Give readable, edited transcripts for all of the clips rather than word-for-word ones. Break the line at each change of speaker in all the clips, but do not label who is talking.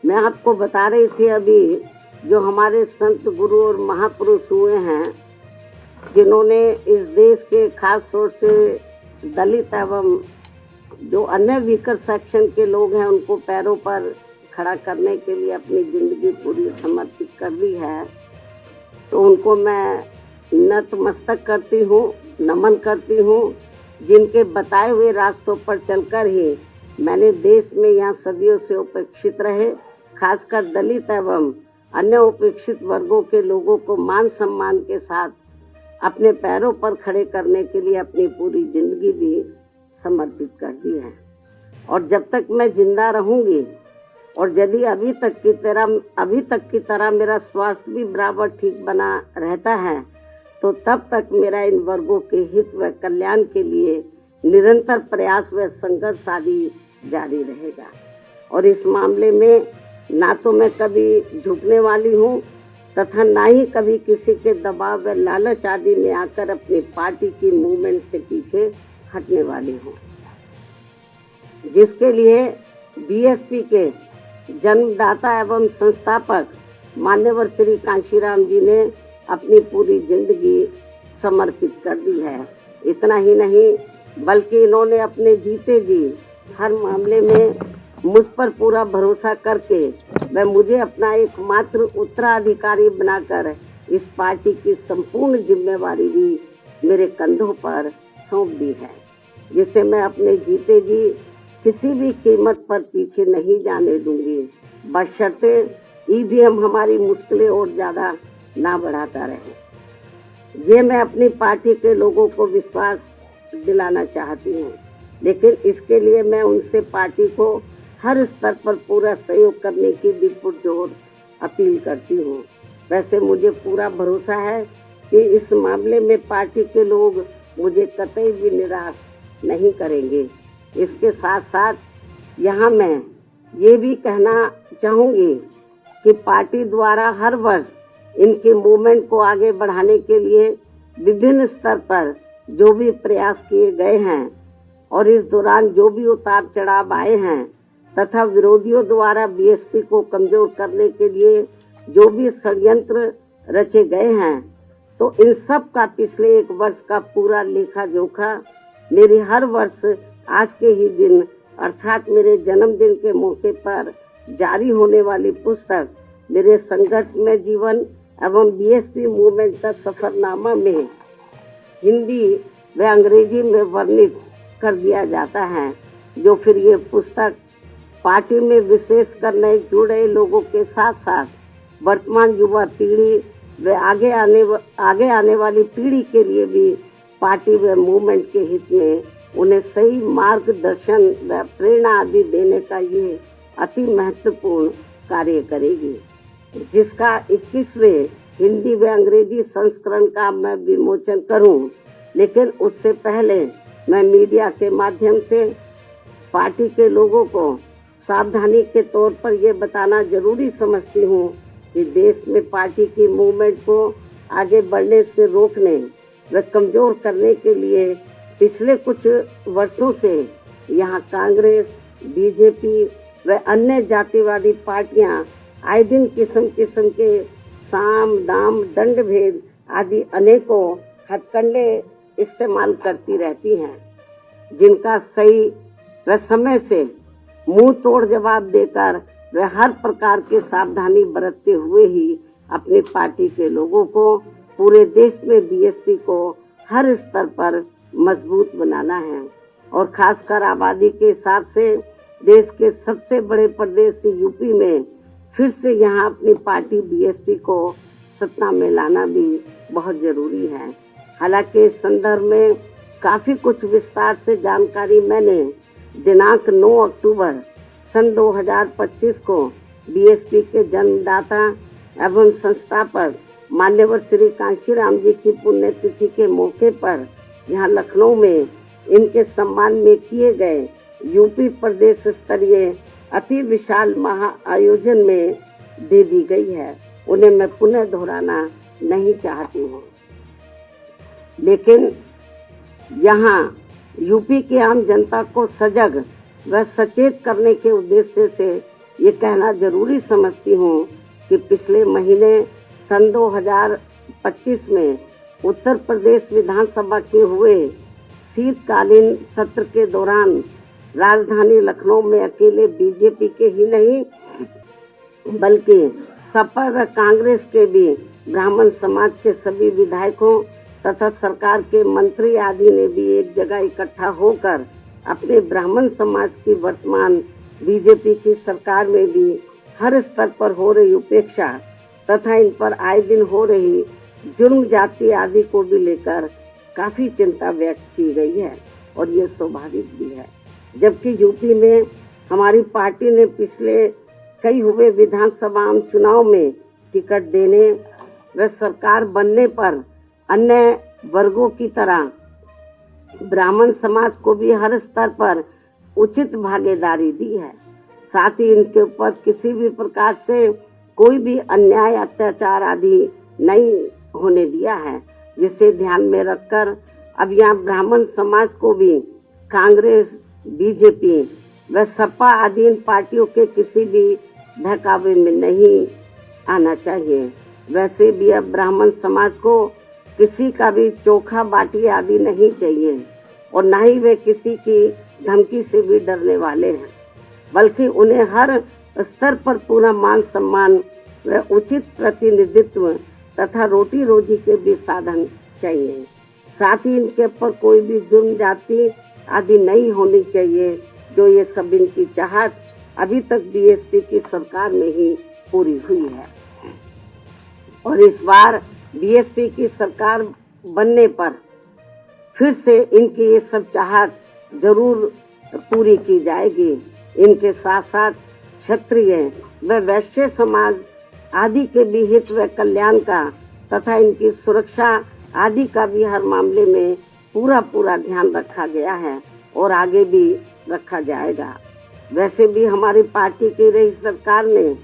मैं आपको बता रही थी अभी, जो हमारे संत गुरु और महापुरुष हुए हैं, जिन्होंने इस देश के खास तौर से दलित एवं जो अन्य वीकर सेक्शन के लोग हैं उनको पैरों पर खड़ा करने के लिए अपनी जिंदगी पूरी समर्पित कर दी है, तो उनको मैं नतमस्तक करती हूँ, नमन करती हूँ। जिनके बताए हुए रास्तों पर चलकर ही मैंने देश में यहाँ सदियों से उपेक्षित रहे, खासकर दलित एवं अन्य उपेक्षित वर्गों के लोगों को मान सम्मान के साथ अपने पैरों पर खड़े करने के लिए अपनी पूरी जिंदगी भी समर्पित कर दी है। और जब तक मैं जिंदा रहूंगी और यदि अभी तक की तरह मेरा स्वास्थ्य भी बराबर ठीक बना रहता है, तो तब तक मेरा इन वर्गों के हित व कल्याण के लिए निरंतर प्रयास व संघर्ष आदि जारी रहेगा। और इस मामले में ना तो मैं कभी झुकने वाली हूँ तथा ना ही कभी किसी के दबाव व लालच आदि में आकर अपनी पार्टी की मूवमेंट से पीछे हटने वाली हूँ, जिसके लिए बीएसपी के जन्मदाता एवं संस्थापक मान्यवर श्री कांशीराम जी ने अपनी पूरी जिंदगी समर्पित कर दी है। इतना ही नहीं, बल्कि इन्होंने अपने जीते जी हर मामले में मुझ पर पूरा भरोसा करके व मुझे अपना एकमात्र उत्तराधिकारी बनाकर इस पार्टी की संपूर्ण जिम्मेवारी भी मेरे कंधों पर सौंप दी है, जिसे मैं अपने जीते जी किसी भी कीमत पर पीछे नहीं जाने दूंगी, बशर्ते ईवीएम हमारी मुश्किलें और ज्यादा ना बढ़ाता रहे। ये मैं अपनी पार्टी के लोगों को विश्वास दिलाना चाहती हूँ, लेकिन इसके लिए मैं उनसे पार्टी को हर स्तर पर पूरा सहयोग करने की भी पुरजोर अपील करती हूँ। वैसे मुझे पूरा भरोसा है कि इस मामले में पार्टी के लोग मुझे कतई भी निराश नहीं करेंगे। इसके साथ साथ यहाँ मैं ये भी कहना चाहूँगी कि पार्टी द्वारा हर वर्ष इनके मूवमेंट को आगे बढ़ाने के लिए विभिन्न स्तर पर जो भी प्रयास किए गए हैं और इस दौरान जो भी उतार चढ़ाव आए हैं तथा विरोधियों द्वारा बीएसपी को कमजोर करने के लिए जो भी षड्यंत्र रचे गए हैं, तो इन सब का पिछले एक वर्ष का पूरा लेखा जोखा मेरी हर वर्ष आज के ही दिन अर्थात मेरे जन्मदिन के मौके पर जारी होने वाली पुस्तक मेरे संघर्ष में जीवन एवं बीएसपी मूवमेंट का सफरनामा में हिंदी व अंग्रेजी में वर्णित कर दिया जाता है, जो फिर ये पुस्तक पार्टी में विशेष कर नए जुड़े लोगों के साथ साथ वर्तमान युवा पीढ़ी व आगे आने वाली पीढ़ी के लिए भी पार्टी व मूवमेंट के हित में उन्हें सही मार्गदर्शन व प्रेरणा आदि देने का ये अति महत्वपूर्ण कार्य करेगी, जिसका 21वें हिंदी व अंग्रेजी संस्करण का मैं विमोचन करूं। लेकिन उससे पहले मैं मीडिया के माध्यम से पार्टी के लोगों को सावधानी के तौर पर यह बताना जरूरी समझती हूं कि देश में पार्टी की मूवमेंट को आगे बढ़ने से रोकने व कमजोर करने के लिए पिछले कुछ वर्षों से यहाँ कांग्रेस, बीजेपी व अन्य जातिवादी पार्टियां आए दिन किस्म किस्म के साम दाम दंड भेद आदि अनेकों हथकंडे इस्तेमाल करती रहती हैं, जिनका सही व समय से मुंह तोड़ जवाब देकर वे हर प्रकार की सावधानी बरतते हुए ही अपनी पार्टी के लोगों को पूरे देश में बीएसपी को हर स्तर पर मजबूत बनाना है। और खासकर आबादी के हिसाब से देश के सबसे बड़े प्रदेश यूपी में फिर से यहाँ अपनी पार्टी बीएसपी को सत्ता में लाना भी बहुत जरूरी है। हालांकि इस संदर्भ में काफी कुछ विस्तार से जानकारी मैंने दिनांक 9 अक्टूबर सन 2025 को बीएसपी के जन्मदाता एवं संस्थापक मान्यवर श्री कांशीराम जी की पुण्यतिथि के मौके पर यहाँ लखनऊ में इनके सम्मान में किए गए यूपी प्रदेश स्तरीय अति विशाल महा आयोजन में दे दी गई है। उन्हें मैं पुनः दोहराना नहीं चाहती हूँ, लेकिन यहाँ यूपी की आम जनता को सजग व सचेत करने के उद्देश्य से ये कहना जरूरी समझती हूँ कि पिछले महीने सन 2025 में उत्तर प्रदेश विधानसभा के हुए शीतकालीन सत्र के दौरान राजधानी लखनऊ में अकेले बीजेपी के ही नहीं बल्कि सपा व कांग्रेस के भी ब्राह्मण समाज के सभी विधायकों तथा सरकार के मंत्री आदि ने भी एक जगह इकट्ठा होकर अपने ब्राह्मण समाज की वर्तमान बीजेपी की सरकार में भी हर स्तर पर हो रही उपेक्षा तथा इन पर आए दिन हो रही जुर्म जाति आदि को भी लेकर काफी चिंता व्यक्त की गई है और ये स्वाभाविक भी है। जबकि यूपी में हमारी पार्टी ने पिछले कई हुए विधानसभा चुनाव में टिकट देने व सरकार बनने पर अन्य वर्गों की तरह ब्राह्मण समाज को भी हर स्तर पर उचित भागीदारी दी है। साथ ही इनके ऊपर किसी भी प्रकार से कोई भी अन्याय अत्याचार आदि नहीं होने दिया है, जिसे ध्यान में रखकर अब यहाँ ब्राह्मण समाज को भी कांग्रेस, बीजेपी व सपा आदि इन पार्टियों के किसी भी बहकावे में नहीं आना चाहिए। वैसे भी अब ब्राह्मण समाज को किसी का भी चोखा बाटी आदि नहीं चाहिए और न ही वे किसी की धमकी से भी डरने वाले हैं, बल्कि उन्हें हर स्तर पर पूरा मान सम्मान व उचित प्रतिनिधित्व तथा रोटी रोजी के भी साधन चाहिए। साथ ही इनके ऊपर कोई भी जुर्म जाति आदि नहीं होनी चाहिए, जो ये सब इनकी चाहत अभी तक बीएसपी की सरकार में ही पूरी हुई है। और इस बार बीएसपी की सरकार बनने पर फिर से इनकी ये सब चाहत जरूर पूरी की जाएगी। इनके साथ साथ क्षत्रिय व वैश्य समाज आदि के भी हित व कल्याण का तथा इनकी सुरक्षा आदि का भी हर मामले में पूरा ध्यान रखा गया है और आगे भी रखा जाएगा। वैसे भी हमारी पार्टी की रही सरकार ने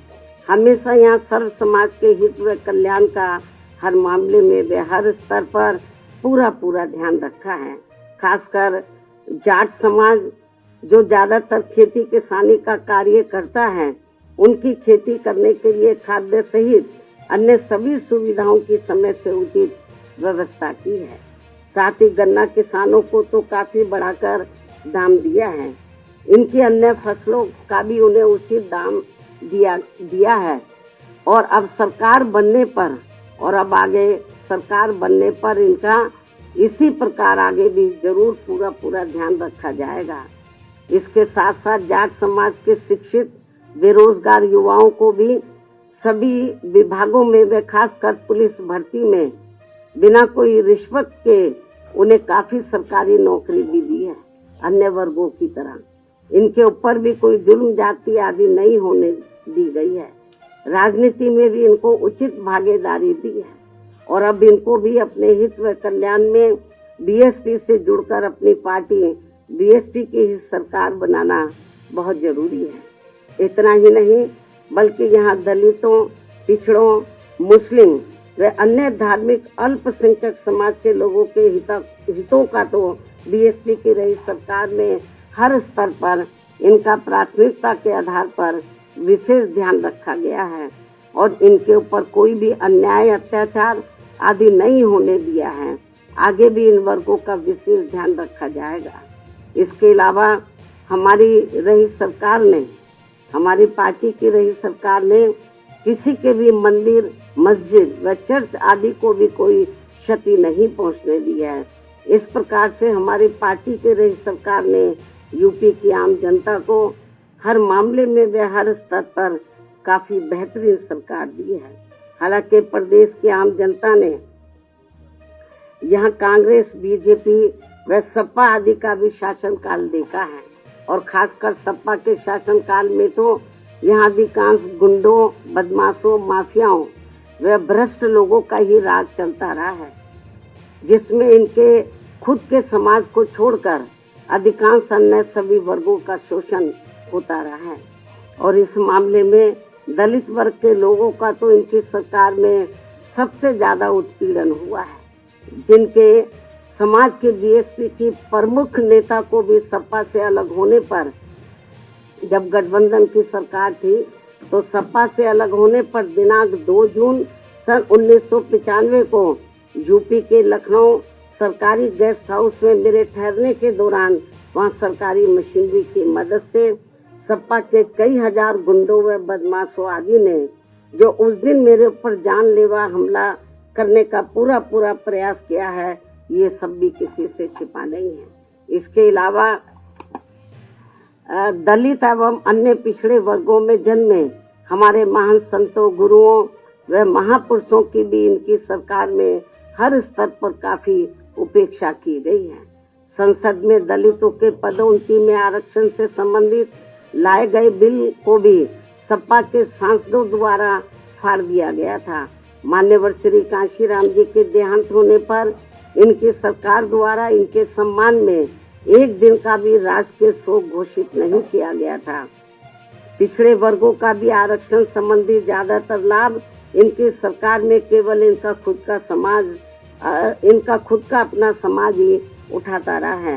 हमेशा यहाँ सर्व समाज के हित व कल्याण का हर मामले में वे हर स्तर पर पूरा ध्यान रखा है। खासकर जाट समाज जो ज्यादातर खेती किसानी का कार्य करता है, उनकी खेती करने के लिए खाद्य सहित अन्य सभी सुविधाओं की समय से उचित व्यवस्था की है। साथ ही गन्ना किसानों को तो काफी बढ़ाकर दाम दिया है। इनकी अन्य फसलों का भी उन्हें उचित दाम दिया है और अब सरकार बनने पर और अब आगे सरकार बनने पर इनका इसी प्रकार आगे भी जरूर पूरा ध्यान रखा जाएगा। इसके साथ साथ जाट समाज के शिक्षित बेरोजगार युवाओं को भी सभी विभागों में व खासकर पुलिस भर्ती में बिना कोई रिश्वत के उन्हें काफी सरकारी नौकरी भी दी है। अन्य वर्गों की तरह इनके ऊपर भी कोई जुल्म जाति आदि नहीं होने दी गई है। राजनीति में भी इनको उचित भागीदारी दी है और अब इनको भी अपने हित व कल्याण में बीएसपी से जुड़कर अपनी पार्टी बीएसपी की ही सरकार बनाना बहुत जरूरी है। इतना ही नहीं बल्कि यहाँ दलितों, पिछड़ों, मुस्लिम व अन्य धार्मिक अल्पसंख्यक समाज के लोगों के हितों का तो बीएसपी की रही सरकार में हर स्तर पर इनका प्राथमिकता के आधार पर विशेष ध्यान रखा गया है और इनके ऊपर कोई भी अन्याय अत्याचार आदि नहीं होने दिया है। आगे भी इन वर्गों का विशेष ध्यान रखा जाएगा। इसके अलावा हमारी रही सरकार ने, हमारी पार्टी की रही सरकार ने किसी के भी मंदिर, मस्जिद व चर्च आदि को भी कोई क्षति नहीं पहुंचने दी है। इस प्रकार से हमारी पार्टी की रही सरकार ने यूपी की आम जनता को हर मामले में व हर स्तर पर काफी बेहतरीन सरकार दी है। हालांकि प्रदेश की आम जनता ने यहाँ कांग्रेस, बीजेपी व सपा आदि का भी शासनकाल देखा है और खासकर सपा के शासनकाल में तो यहाँ अधिकांश गुंडों, बदमाशों, माफियाओं व भ्रष्ट लोगों का ही राज चलता रहा है, जिसमें इनके खुद के समाज को छोड़कर अधिकांश अन्य सभी वर्गों का शोषण होता रहा है। और इस मामले में दलित वर्ग के लोगों का तो इनकी सरकार में सबसे ज्यादा उत्पीड़न हुआ है, जिनके समाज के बीएसपी की प्रमुख नेता को भी सपा से अलग होने पर जब गठबंधन की सरकार थी तो सपा से अलग होने पर दिनांक 2 जून सन 1995 को यूपी के लखनऊ सरकारी गेस्ट हाउस में मेरे ठहरने के दौरान वहां सरकारी मशीनरी की मदद से सपा के कई हजार गुंडों व बदमाशों आदि ने जो उस दिन मेरे ऊपर जानलेवा हमला करने का पूरा प्रयास किया है, ये सब भी किसी से छिपा नहीं है। इसके अलावा दलित एवं अन्य पिछड़े वर्गों में जन्मे हमारे महान संतों, गुरुओं व महापुरुषों की भी इनकी सरकार में हर स्तर पर काफी उपेक्षा की गई है। संसद में दलितों के पदोन्नति में आरक्षण से संबंधित लाए गए बिल को भी सपा के सांसदों द्वारा फाड़ दिया गया था। मान्यवर श्री कांशीराम जी के देहांत होने पर इनकी सरकार द्वारा इनके सम्मान में एक दिन का भी राजकीय शोक घोषित नहीं किया गया था। पिछड़े वर्गों का भी आरक्षण संबंधी ज्यादातर लाभ इनकी सरकार में केवल इनका खुद का अपना समाज ही उठाता रहा है।